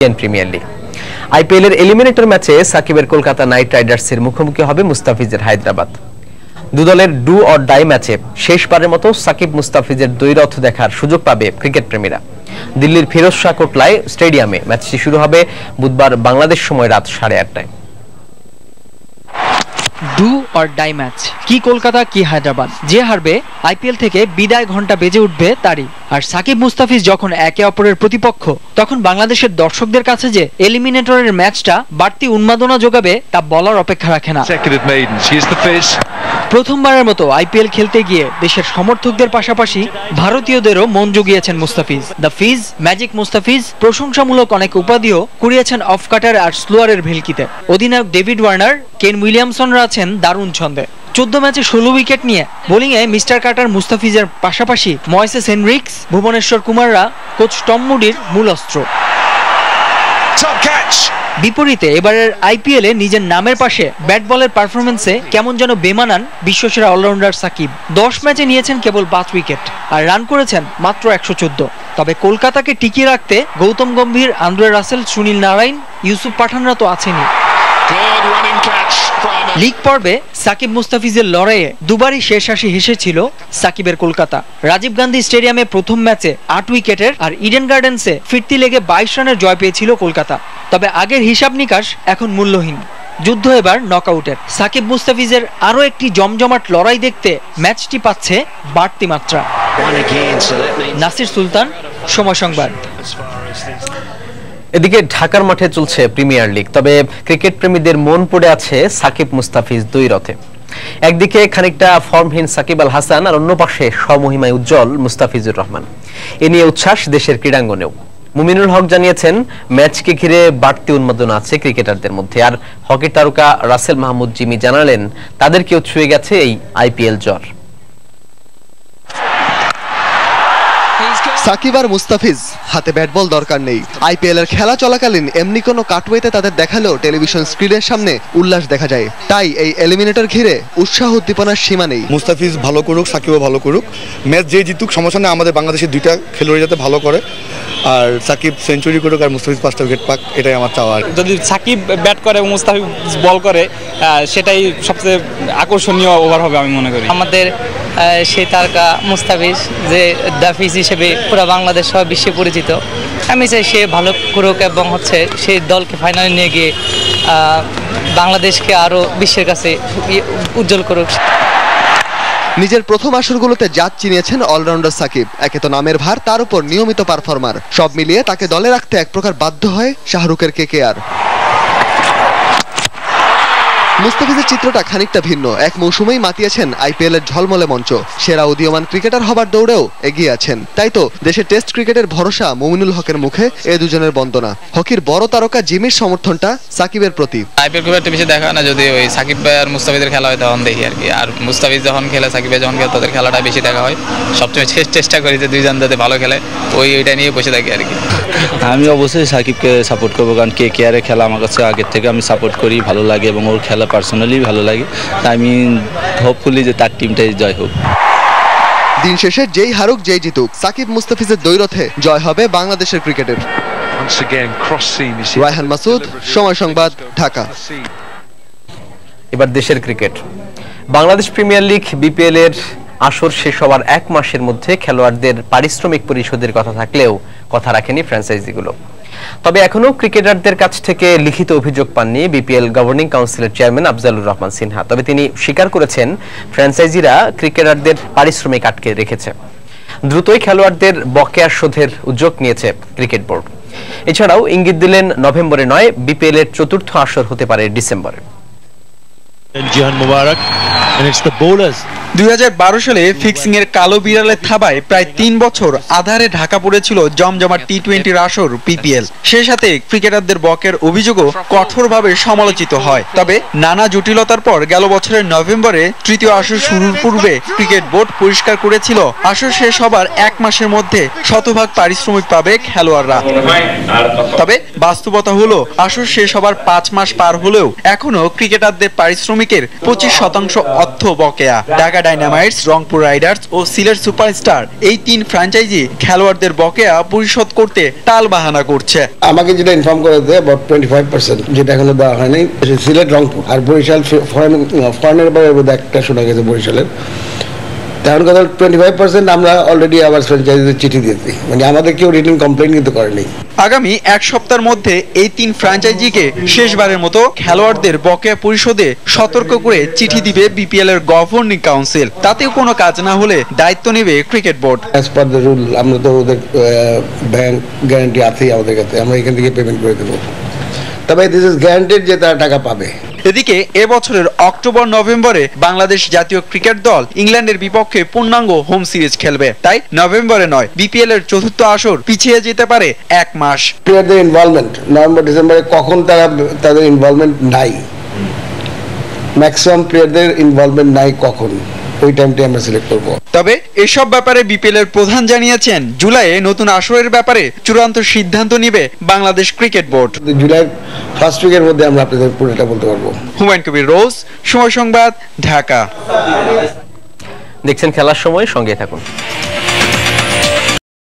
Premier league IPL এর eliminator ম্যাচে সাকিবের কলকাতা নাইট রাইডার্সের মুখোমুখি হবে মুস্তাফিজের হায়দ্রাবাদ। দুদলের ডু অর ডাই ম্যাচে শেষবারের মতো সাকিব মুস্তাফিজের দ্বৈরথ দেখার সুযোগ পাবে ক্রিকেট প্রেমীরা। দিল্লির ফিরোজ শাহ কোটলা স্টেডিয়ামে ম্যাচটি শুরু হবে বুধবার বাংলাদেশ সময় রাত 8:30টায়। ডু অর ডাই ম্যাচ, কি কলকাতা কি হায়দ্রাবাদ, যে হারবে আইপিএল থেকে বিদায় ঘন্টা বেজে উঠবে তারই। আর সাকিব মুস্তাফিজ যখন একে অপরের প্রতিপক্ষ, তখন বাংলাদেশের দর্শকদের কাছে যে এলিমিনেটরের ম্যাচটা বাড়তি উন্মাদনা যোগাবে তা বলার অপেক্ষা রাখে না। প্রথমবারের মতো আইপিএল খেলতে গিয়ে দেশের সমর্থকদের পাশাপাশি ভারতীয়দেরও মন জুগিয়েছেন Mustafiz. The Fizz, magic Mustafiz প্রশংসামূলক অনেক উপাধিও কুড়িয়েছেন অফ কাটার আর স্লোয়ারের ভেলকিতে। অধিনায়ক ডেভিড ওয়ার্নার, কেন উইলিয়ামসনরা আছেন দারুণ ছন্দে। 14 ম্যাচে 16 উইকেট নিয়ে বোলিংয়ে মিস্টার কাটার মুস্তাফিজের পাশাপাশি ময়েসেস হেনরিক্স, ভুবনেশ্বর কুমাররা কোচ টম মুডির মূল অস্ত্র। বিপরীতে এবারের আইপিএলে নিজের নামের পাশে ব্যাট বলের পারফরমেন্সে কেমন যেন বেমানান বিশ্বসেরা অলরাউন্ডার সাকিব। 10 ম্যাচে নিয়েছেন কেবল 5 উইকেট আর রান করেছেন মাত্র 114। তবে কলকাতাকে টিকিয়ে রাখতে Gautam Gambhir, Andre Russell, Sunil Narine, Yusuf পাঠানরা তো আছেনই। লিগ পর্বে সাকিব মুস্তাফিজের লড়াইয়ে দুবারই শেষ হাসি হেসেছিল সাকিবের কলকাতা। রাজীব গান্ধী স্টেডিয়ামে প্রথম ম্যাচে 8 উইকেটের আর ইডেন গার্ডেন্সে ফিরতি লেগে 22 রানের জয় পেয়েছিল কলকাতা। তবে আগের হিসাব নিকাশ এখন মূল্যহীন। যুদ্ধ এবার নকআউটের। সাকিব মুস্তাফিজের আরো একটি জমজমাট লড়াই দেখতে ম্যাচটি পাচ্ছে বাড়তি মাত্রা। নাসির সুলতান, সময় সংবাদ। এদিকে ঢাকার মাঠে চলছে প্রিমিয়ার লিগ, তবে ক্রিকেট প্রেমীদের মন পড়ে আছে সাকিব মুস্তাফিজ দ্বৈরথে। একদিকে খানিকটা ফর্মহীন সাকিব আল হাসান, আর অন্য পাশে স্বমহিমায় উজ্জ্বল মুস্তাফিজুর রহমান। এ নিয়ে উচ্ছ্বাস দেশের ক্রীড়াঙ্গনেও। মুমিনুল হক জানিয়েছেন, ম্যাচকে ঘিরে বাড়তি উন্মাদনা আছে ক্রিকেটারদের মধ্যে। আর হকি তারকা রাসেল মাহমুদ জিমি জানালেন, তাদেরকেও ছুঁয়ে গেছে এই আইপিএল জ্বর। সাকিব আর মুস্তাফিজ হাতে ব্যাট বল দরকার নেই। আইপিএল এর খেলা চলাকালীন এমনি কোনো কাটওয়েতে তাদের দেখালেও টেলিভিশন স্ক্রিনের সামনে উল্লাস দেখা যায়। তাই এই এলিমিনেটর ঘিরে উৎসাহ উদ্দীপনার সীমা নেই। মুস্তাফিজ ভালো করুক, সাকিবও ভালো করুক, ম্যাচ যে জিতুক সমস্যা নেই। আমাদের বাংলাদেশের দুইটা খেলোয়াড় যাতে ভালো করে, আর সাকিব সেঞ্চুরি করুক আর মুস্তাফিজ 5টা উইকেট পাক, এটাই আমার চাওয়া। যদি সাকিব ব্যাট করে এবং মুস্তাফিজ বল করে, সেটাই সবচেয়ে আকর্ষণীয় ওভার হবে আমি মনে করি। আমাদের সেই তারকা মুস্তাফিজ যে দ্য ফিজ হিসেবে পুরো বাংলাদেশ সহ বিশ্বে পরিচিত, আমি চাই সে ভালো করুক এবং সেই দলকে ফাইনালে নিয়ে গিয়ে বাংলাদেশকে আরও বিশ্বের কাছে উজ্জ্বল করুক। নিজের প্রথম আসরগুলোতে জাত চিনিয়েছেন অলরাউন্ডার সাকিব। একে তো নামের ভার, তার উপর নিয়মিত পারফর্মার, সব মিলিয়ে তাকে দলে রাখতে এক প্রকার বাধ্য হয় শাহরুখের কেকেআর। মুস্তাফিজের চিত্রটা খানিকটা ভিন্ন। এক মৌসুমেই মাতিয়েছেন আইপিএল এর ঝলমলে মঞ্চ, সেরা উদীয়মান ক্রিকেটার হবার দৌড়েও এগিয়ে আছেন। তাই তো দেশের টেস্ট ক্রিকেটের ভরসা মুমিনুল হকের মুখে এ দুজনের বন্দনা। হকির বড় তারকা জিমির সমর্থনটা সাকিবের প্রতি। আইপিএল খুব একটা বেশি দেখা না, যদি ওই সাকিব আর মুস্তাফিজের খেলা হয় তখন দেখি আর কি। আর মুস্তাফিজ যখন খেলে, সাকিব যখন খেলে, তাদের খেলাটা বেশি দেখা হয়। সবসময় চেষ্টা করি যে দুইজন যাতে ভালো খেলে, ওইটা নিয়ে বসে থাকি আর কি। আমি অবশ্যই সাকিবকে সাপোর্ট করবো, কারণ কেকেআরের খেলা আমার কাছে আগের থেকে আমি সাপোর্ট করি, ভালো লাগে এবং ওর খেলা পার্সোনালি ভালো লাগে। তাই আমি হোপফুলি যে তার টিমটাই জয় হোক। দিন শেষে যেই হারুক যেই জিতুক, সাকিব মুস্তাফিজের দ্বৈরথে জয় হবে বাংলাদেশের ক্রিকেটের। রায়হান মাসুদ, সময় সংবাদ, ঢাকা। এবার দেশের cricket. Bangladesh premier league BPL এর আসর শেষ হওয়ার 1 মাসের মধ্যে খেলোয়াড়দের পারিশ্রমিক পরিশোধের কথা থাকলেও কথা রাখেনি ফ্র্যাঞ্চাইজিগুলো। তবে এখনো ক্রিকেটারদের কাছ থেকে লিখিত অভিযোগ পাননি বিপিএল গভর্নিং কাউন্সিলের চেয়ারম্যান আফজালুর রহমান সিনহা। তবে তিনি স্বীকার করেছেন, ফ্র্যাঞ্চাইজিরা ক্রিকেটারদের পারিশ্রমিক আটকে রেখেছে। দ্রুতই খেলোয়াড়দের বকেয়া শোধের উদ্যোগ নিয়েছে ক্রিকেট বোর্ড। এছাড়াও ইঙ্গিত দিলেন, নভেম্বরে নয়, বিপিএল এর 4র্থ আসর হতে পারে ডিসেম্বরে। 2012 সালে ফিক্সিং এর কালো বিড়ালের থাবায় প্রায় 3 বছর আধারে ঢাকা পড়েছিল জমজমাট টি20 আসর পিপিএল। সেই সাথে ক্রিকেটারদের বকের অভিযোগও কঠোরভাবে সমালোচিত হয়। তবে নানা জটিলতার পর গেল বছরের নভেম্বরে 3য় আসর শুরুর পূর্বে ক্রিকেট বোর্ড পরিষ্কার করেছিল, আসর শেষ হবার 1 মাসের মধ্যে শতভাগ পারিশ্রমিক পাবে খেলোয়াড়রা। তবে বাস্তবতা হলো, আসর শেষ হবার 5 মাস পার হলেও এখনো ক্রিকেটারদের পারিশ্রমিকের 25% অর্থ বকেয়া। ঢাকা ঢাকা ডাইনামাইটস, রংপুর রাইডার্স ও সিলেট সুপারস্টার এই 3 ফ্র্যাঞ্চাইজি খেলোয়াড়দের বকেয়া পরিশোধ করতে টালবাহানা করছে। আমাকে যেটা ইনফর্ম করেছে অ্যাবাউট 25%, যেটা এখনো দেওয়া হয়নি সিলেট, রংপুর আর বরিশাল। ফরেনের ব্যাপারে একটা শোনা গেছে বরিশালের। তেমন কথা 25% আমরা অলরেডি আবার ফ্র্যাঞ্চাইজিদের চিঠি দিয়েছি, মানে আমাদের কেউ রিটেন কমপ্লেইন কিন্তু করেনি। আগামী 1 সপ্তাহের মধ্যে এই 3 ফ্র্যাঞ্চাইজিকে শেষবারের মতো খেলোয়াড়দের বকেয়া পরিশোধে সতর্ক করে চিঠি দিবে বিপিএল এর গভর্নিং কাউন্সিল। তাতেও কোনো কাজ না হলে দায়িত্ব নেবে cricket board. As per the rule আমরা তো ওদের ব্যাংক গ্যারান্টি আছেই আমাদের কাছে, আমরা এখান থেকে পেমেন্ট করে দেবো। তবে দিস ইজ গ্যারান্টেড যে তারা টাকা পাবে। এদিকে এবছরের অক্টোবর-নভেম্বরে বাংলাদেশ জাতীয় ক্রিকেট দল ইংল্যান্ডের বিপক্ষে পূর্ণাঙ্গ হোম সিরিজ খেলবে। তাই নভেম্বরে নয়, বিপিএল এর চতুর্থ আসর পিছিয়ে যেতে পারে 1 মাস। প্লেয়ারদের ইনভলভমেন্ট নভেম্বর-ডিসেম্বরে কখন তাদের ইনভলভমেন্ট নাই, ম্যাক্সিমাম প্লেয়ারদের ইনভলভমেন্ট নাই কখন, ওই টাইমটাই আমরা সিলেক্ট করব। তবে এসব ব্যাপারে বিপিএল এর প্রধান জানিয়েছেন জুলাইয়ে নতুন আসরের ব্যাপারে চূড়ান্ত সিদ্ধান্ত নেবে বাংলাদেশ ক্রিকেট বোর্ড। জুলাইয়ের ফার্স্ট উইকের মধ্যে আমরা আপনাদের পুরোটা বলতে পারবো। হুমায়ুন কবির রোজ, সময় সংবাদ, ঢাকা। দেখছেন খেলার সময়, সঙ্গে থাকুন।